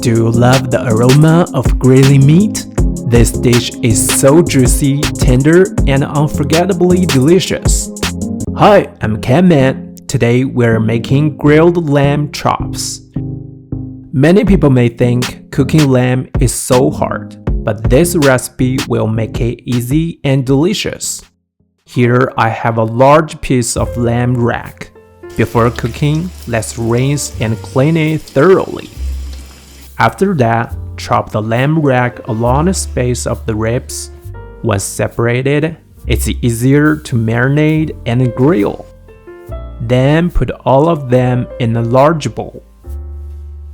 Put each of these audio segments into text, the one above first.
Do you love the aroma of grilling meat? This dish is so juicy, tender, and unforgettably delicious. Hi, I'm Catman. Today we're making grilled lamb chops. Many people may think cooking lamb is so hard, but this recipe will make it easy and delicious. Here I have a large piece of lamb rack. Before cooking, let's rinse and clean it thoroughly. After that, chop the lamb rack along the space of the ribs. Once separated, it's easier to marinate and grill. Then put all of them in a large bowl.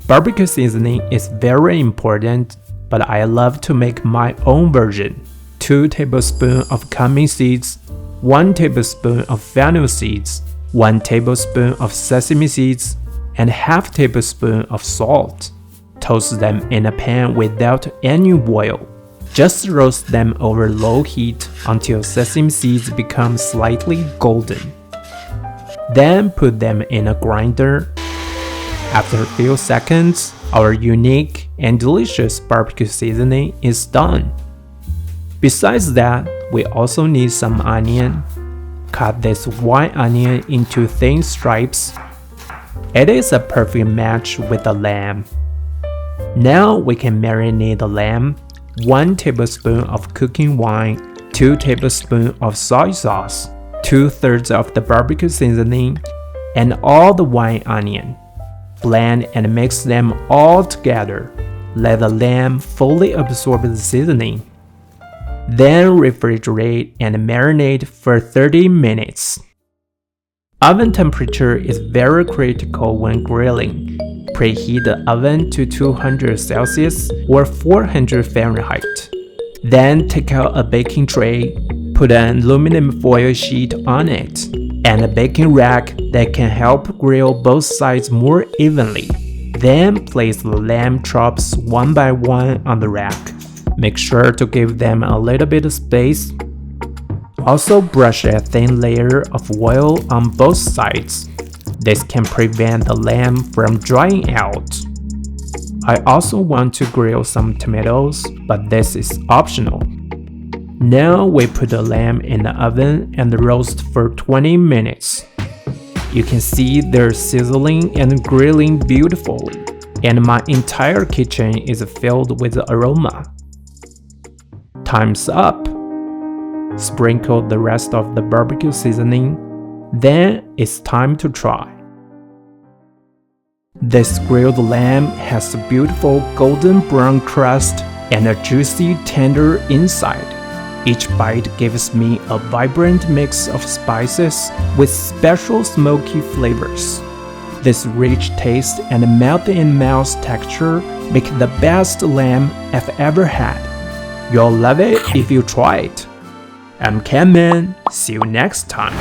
Barbecue seasoning is very important, but I love to make my own version. 2 tablespoons of cumin seeds, 1 tablespoon of fennel seeds, 1 tablespoon of sesame seeds, and half tablespoon of salt. Toast them in a pan without any oil. Just roast them over low heat until sesame seeds become slightly golden. Then put them in a grinder. After a few seconds, our unique and delicious barbecue seasoning is done. Besides that, we also need some onion. Cut this white onion into thin stripes. It is a perfect match with the lamb. Now we can marinate the lamb. 1 tablespoon of cooking wine, 2 tablespoons of soy sauce, 2/3 of the barbecue seasoning, and all the white onion. Blend and mix them all together. Let the lamb fully absorb the seasoning. Then refrigerate and marinate for 30 minutes. Oven temperature is very critical when grilling. Preheat the oven to 200 Celsius or 400 Fahrenheit. Then take out a baking tray, put an aluminum foil sheet on it, and a baking rack that can help grill both sides more evenly. Then place the lamb chops one by one on the rack. Make sure to give them a little bit of space. Also brush a thin layer of oil on both sides. This can prevent the lamb from drying out. I also want to grill some tomatoes, but this is optional. Now we put the lamb in the oven and roast for 20 minutes. You can see they're sizzling and grilling beautifully, and my entire kitchen is filled with aroma. Time's up. Sprinkle the rest of the barbecue seasoning. Then it's time to try. This grilled lamb has a beautiful golden brown crust and a juicy, tender inside. Each bite gives me a vibrant mix of spices with special smoky flavors. This rich taste and melt-in-mouth texture make the best lamb I've ever had. You'll love it if you try it. I'm Catman. See you next time.